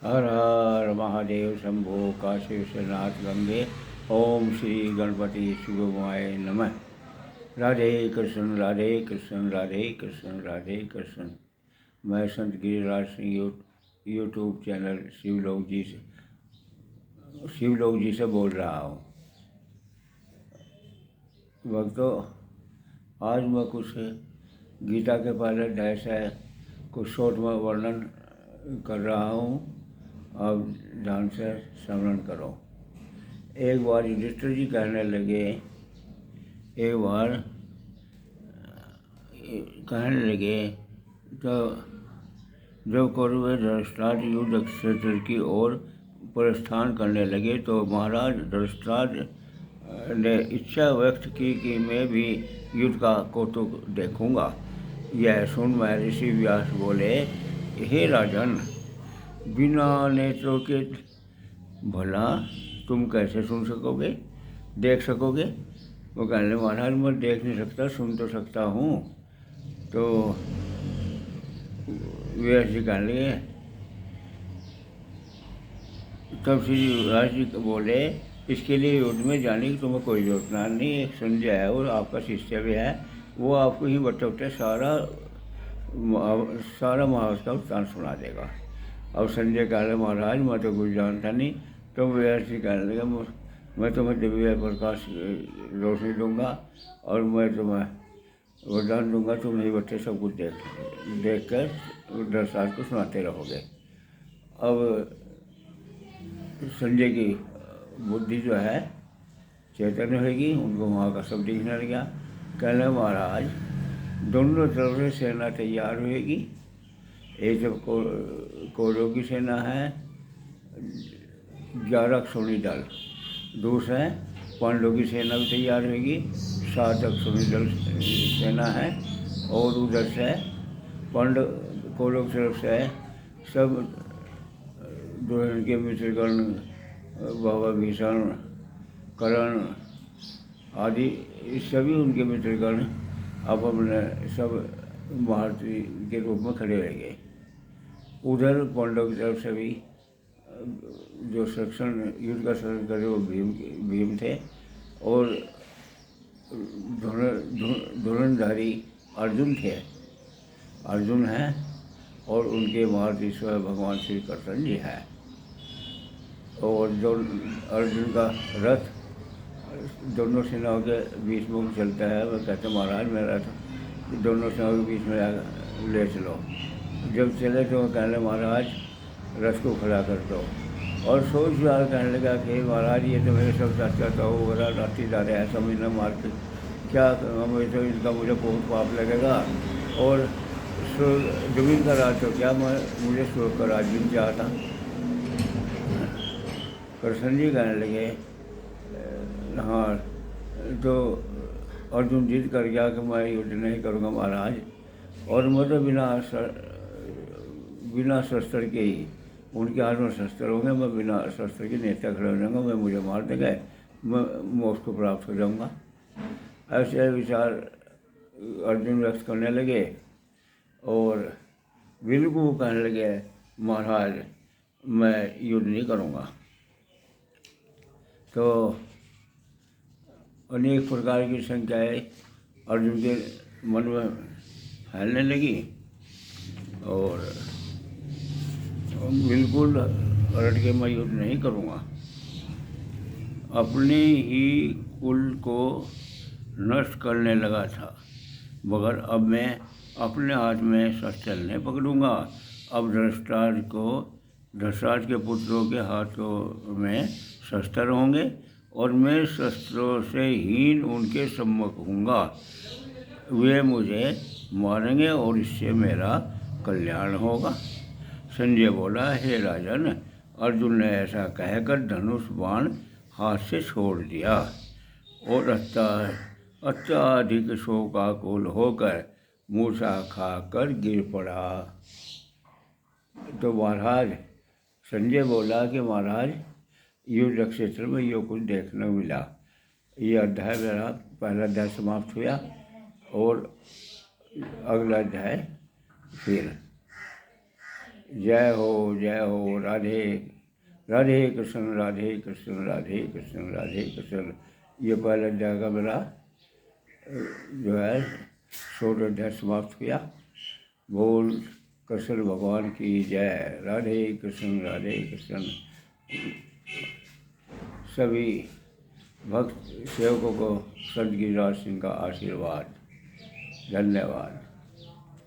हर हर महादेव शंभो काशी विश्वनाथ गंगे। ओम श्री गणपति शिवमाय नमः। राधे कृष्ण राधे कृष्ण राधे कृष्ण राधे कृष्ण। मैं संत Giriraj Singh YouTube channel Shivlok जी से बोल रहा हूँ। भक्तों, आज मैं कुछ गीता के पहले अध्याय से कुछ शॉर्ट में वर्णन कर रहा हूँ। अब ध्यान से श्रवण करो। एक बार युधिष्ठिर जी कहने लगे तो जब कौरव धृतराष्ट्र युद्ध क्षेत्र की ओर प्रस्थान करने लगे तो महाराज धृतराष्ट्र ने इच्छा व्यक्त की कि मैं भी युद्ध का कौतुक देखूंगा। यह सुन महर्षि व्यास बोले, हे राजन, बिना नेत्रों के भला तुम कैसे सुन सकोगे, देख सकोगे? वो कहने, महाराज मैं देख नहीं सकता, सुन तो सकता हूँ। तो व्यास जी कहने लगे, तब श्री व्यास जी बोले, इसके लिए युद्ध में जाने की तुम्हें कोई जरूरत नहीं। एक संजय है और आपका शिष्य भी है, वो आपको ही बटे सारा महाभारत का वृत्तांत सुना देगा। अब संजय कहने, महाराज मैं तो कुछ जानता नहीं। तो व्यास जी कहने लगे, मैं तुम्हें दिव्य प्रकाश रोशनी दूंगा और मैं तुम्हें वरदान दूंगा, तुम ही बच्चे सब कुछ देख कर धृतराष्ट्र को सुनाते रहोगे। अब संजय की बुद्धि जो है चैतन्य होगी, उनको वहाँ का सब दिखने लग गया। कहने, महाराज दोनों तरफ से सेना तैयार होगी। एक जब कौरवों की सेना है 11 अक्षौणी दल, दूसरा है पांडवों की सेना भी तैयार होगी, 7 अक्षौणी दल सेना है। और उधर से कौरव की तरफ से सब दुर्योधन के मित्रगण, बाबा भीषण, कर्ण आदि सभी उनके मित्रगण अब अपने सब महारथी के रूप में खड़े रह गए। उधर पांडव की तरफ से भी जो युद्ध का संरक्षण करे वो भीम थे और धनुर्धारी अर्जुन थे। अर्जुन हैं और उनके महारथी स्वयं भगवान श्री कृष्ण जी हैं। और जो अर्जुन का रथ दोनों सेनाओं के बीच में चलता है, वह कहते, महाराज मेरा रथ दोनों सेनाओं के बीच में ले चलो। जब चले तो कहने, महाराज रथ को खड़ा कर दो। और सोच बार कहने लगा कि महाराज ये तो मेरे सब चाचा था, वो बड़ा राती जा रहा है, समझ न मार के क्या मैं तो इसका मुझे बहुत पाप लगेगा। और जमीन का राज तो क्या, मुझे स्वर्ग का राज भी चाहता। कृष्ण जी कहने लगे, हाँ तो अर्जुन जिद कर गया कि मैं युद्ध नहीं करूँगा महाराज, और मैं तो बिना शस्त्र के ही, उनके हाथ में शस्त्र होंगे, मैं बिना शस्त्र के नेता खड़े हो जाऊँगा, मैं मुझे मार देंगे, मैं मोक्ष को प्राप्त हो जाऊँगा। ऐसे विचार अर्जुन व्यक्त करने लगे और बिल्कुल कहने लगे, महाराज मैं युद्ध नहीं करूँगा। तो अनेक प्रकार की शंकाएँ अर्जुन के मन में फैलने लगी और बिल्कुल रट के मैं युद्ध नहीं करूँगा। अपने ही कुल को नष्ट करने लगा था, मगर अब मैं अपने हाथ में शस्त्र नहीं पकड़ूंगा। अब धृतराष्ट्र के पुत्रों के हाथों में शस्त्र होंगे और मैं शस्त्रों से हीन उनके सम्मुख हूँगा। वे मुझे मारेंगे और इससे मेरा कल्याण होगा। संजय बोला, हे राजन, अर्जुन ने ऐसा कहकर धनुष बाण हाथ से छोड़ दिया और अत्याधिक शोकाकुल होकर मूर्छा खाकर गिर पड़ा। तो महाराज संजय बोला कि महाराज युद्ध क्षेत्र में यो कुछ देखने मिला। ये अध्याय मेरा पहला अध्याय समाप्त हुआ और अगला अध्याय फिर। जय हो राधे राधे कृष्ण राधे कृष्ण राधे कृष्ण राधे कृष्ण। ये पहला अध्याय का मेरा जो है छोटा अध्याय समाप्त किया। बोल कृष्ण भगवान की जय। राधे कृष्ण सभी भक्त सेवकों को संत गिरिराज सिंह का आशीर्वाद। धन्यवाद।